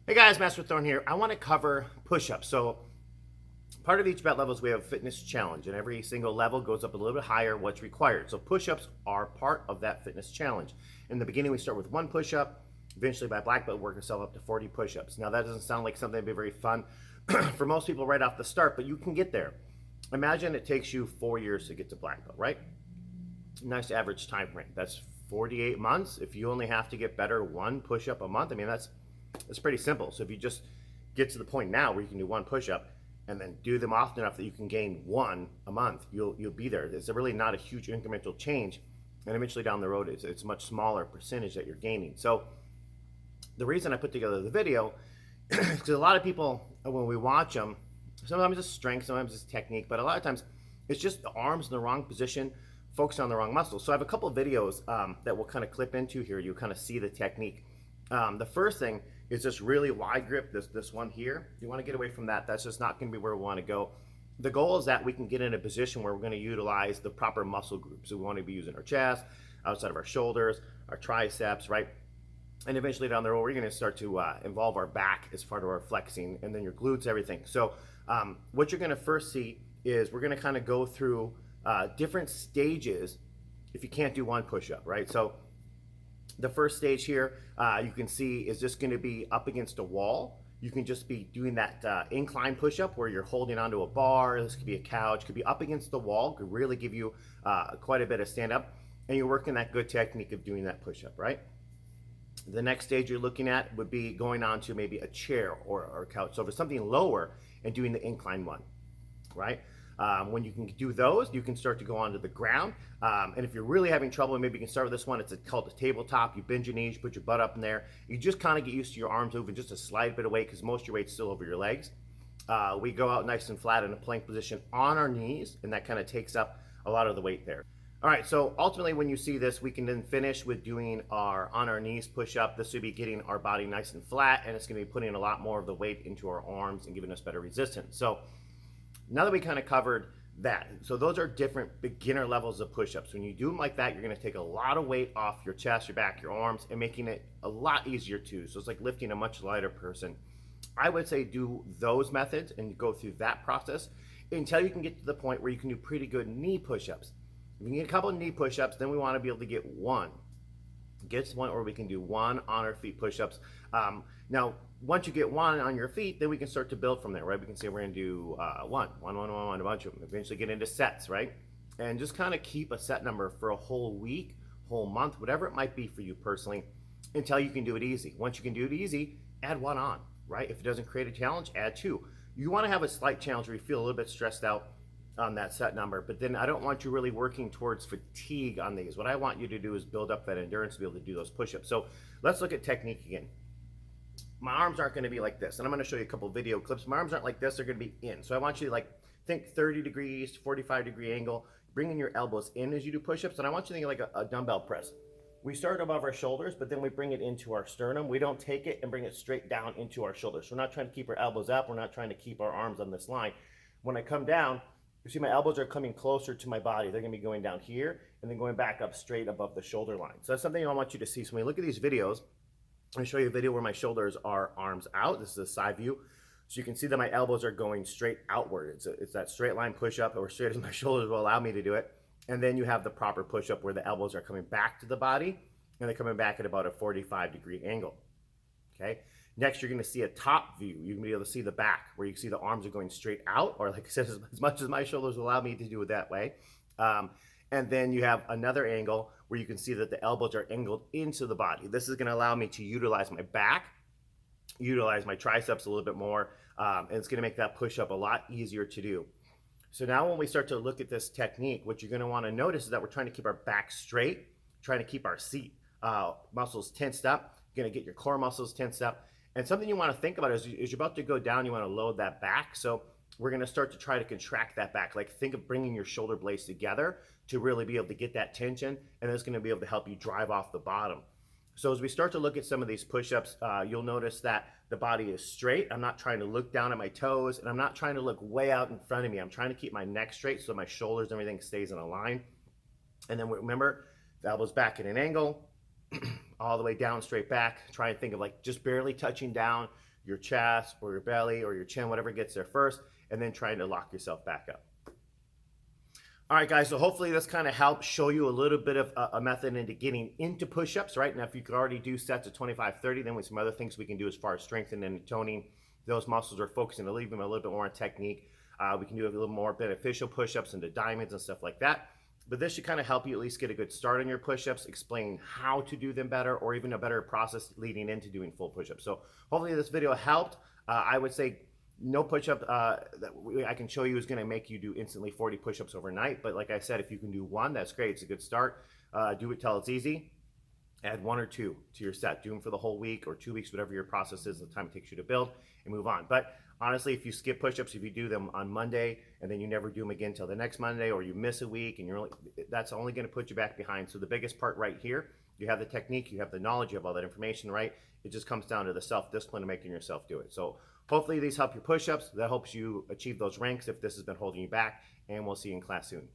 Hey guys, Master Thorn here. I want to cover push-ups. So part of each bet levels we have a fitness challenge, and every single level goes up a little bit higher what's required. So push-ups are part of that fitness challenge. In the beginning, we start with one push-up. Eventually, by black belt, work ourselves up to 40 push-ups. Now that doesn't sound like something that'd be very fun for most people right off the start, but you can get there. Imagine it takes you 4 years to get to black belt, right? Nice average time frame. That's 48 months. If you only have to get better one push-up a month, I mean it's pretty simple. So if you just get to the point now where you can do one push-up and then do them often enough that you can gain one a month, you'll be there. It's really not a huge incremental change, and eventually down the road it's a much smaller percentage that you're gaining. So the reason I put together the video is because a lot of people, when we watch them, sometimes it's strength, sometimes it's technique, but a lot of times it's just the arms in the wrong position, focused on the wrong muscles. So I have a couple of videos that we'll kind of clip into here. You kind of see the technique. The first thing is this really wide grip, this one here. You want to get away from that. That's just not going to be where we want to go. The goal is that we can get in a position where we're going to utilize the proper muscle groups. So we want to be using our chest, outside of our shoulders, our triceps, right? And eventually down the road, we're going to start to involve our back as part of our flexing, and then your glutes, everything. So what you're going to first see is we're going to kind of go through different stages if you can't do one push-up, right? So the first stage here, you can see is just going to be up against a wall. You can just be doing that incline push-up where you're holding onto a bar. This could be a couch, could be up against the wall, could really give you quite a bit of stand up, and you're working that good technique of doing that push-up, right? The next stage you're looking at would be going on to maybe a chair or a couch. So for something lower and doing the incline one, right? When you can do those, you can start to go onto the ground. And if you're really having trouble, maybe you can start with this one. It's called the tabletop. You bend your knees, put your butt up in there. You just kind of get used to your arms moving just a slight bit away because most of your weight's still over your legs. We go out nice and flat in a plank position on our knees, and that kind of takes up a lot of the weight there. All right, so ultimately when you see this, we can then finish with doing our on our knees push-up. This would be getting our body nice and flat, and it's gonna be putting a lot more of the weight into our arms and giving us better resistance. So now that we kind of covered that, so those are different beginner levels of push-ups. When you do them like that, you're gonna take a lot of weight off your chest, your back, your arms, and making it a lot easier too. So it's like lifting a much lighter person. I would say do those methods and go through that process until you can get to the point where you can do pretty good knee push-ups. If you can get a couple of knee push-ups, then we want to be able to get one. Get to the point where we can do one on our feet push-ups. Now, once you get one on your feet, then we can start to build from there, right? We can say we're going to do one, a bunch of them. Eventually get into sets, right? And just kind of keep a set number for a whole week, whole month, whatever it might be for you personally, until you can do it easy. Once you can do it easy, add one on, right? If it doesn't create a challenge, add two. You want to have a slight challenge where you feel a little bit stressed out on that set number, but then I don't want you really working towards fatigue on these. What I want you to do is build up that endurance to be able to do those push-ups. So let's look at technique again. My arms aren't going to be like this, and I'm going to show you a couple video clips. My arms aren't like this, they're going to be in. So I want you to like think 30 degrees, 45-degree angle, bringing your elbows in as you do push-ups, and I want you to think like a dumbbell press. We start above our shoulders, but then we bring it into our sternum. We don't take it and bring it straight down into our shoulders. So we're not trying to keep our elbows up. We're not trying to keep our arms on this line. When I come down, you see my elbows are coming closer to my body. They're gonna be going down here and then going back up straight above the shoulder line. So that's something I want you to see. So when you look at these videos, I'm gonna show you a video where my shoulders are arms out. This is a side view. So you can see that my elbows are going straight outward. It's that straight line push up, or straight as my shoulders will allow me to do it. And then you have the proper push up where the elbows are coming back to the body and they're coming back at about a 45-degree angle, okay? Next, you're gonna see a top view. You're gonna be able to see the back where you can see the arms are going straight out, or like I said, as much as my shoulders allow me to do it that way. And then you have another angle where you can see that the elbows are angled into the body. This is gonna allow me to utilize my back, utilize my triceps a little bit more, and it's gonna make that push-up a lot easier to do. So now when we start to look at this technique, what you're gonna wanna notice is that we're trying to keep our back straight, trying to keep our seat muscles tensed up. You're gonna get your core muscles tensed up. And something you want to think about is you're about to go down, you want to load that back. So we're going to start to try to contract that back. Like think of bringing your shoulder blades together to really be able to get that tension. And it's going to be able to help you drive off the bottom. So as we start to look at some of these push-ups, you'll notice that the body is straight. I'm not trying to look down at my toes, and I'm not trying to look way out in front of me. I'm trying to keep my neck straight so my shoulders and everything stays in a line. And then remember, the elbows back at an angle, all the way down, straight back. Try and think of like just barely touching down your chest or your belly or your chin, whatever gets there first, and then trying to lock yourself back up. All right, guys, so hopefully this kind of helps show you a little bit of a method into getting into push-ups, right? Now, if you could already do sets of 25, 30, then with some other things we can do as far as strengthening and toning those muscles or focusing to leave them a little bit more on technique. We can do a little more beneficial push-ups into diamonds and stuff like that. But this should kind of help you at least get a good start on your push-ups, explain how to do them better, or even a better process leading into doing full push-ups. So hopefully this video helped. I would say no push-up that I can show you is going to make you do instantly 40 push-ups overnight. But like I said, if you can do one, that's great. It's a good start. Do it till it's easy. Add one or two to your set. Do them for the whole week or 2 weeks, whatever your process is, the time it takes you to build, and move on. But honestly, if you skip push-ups, if you do them on Monday and then you never do them again till the next Monday, or you miss a week, and that's only going to put you back behind. So the biggest part right here, you have the technique, you have the knowledge, you have all that information, right? It just comes down to the self-discipline of making yourself do it. So hopefully these help your push-ups. That helps you achieve those ranks if this has been holding you back, and we'll see you in class soon.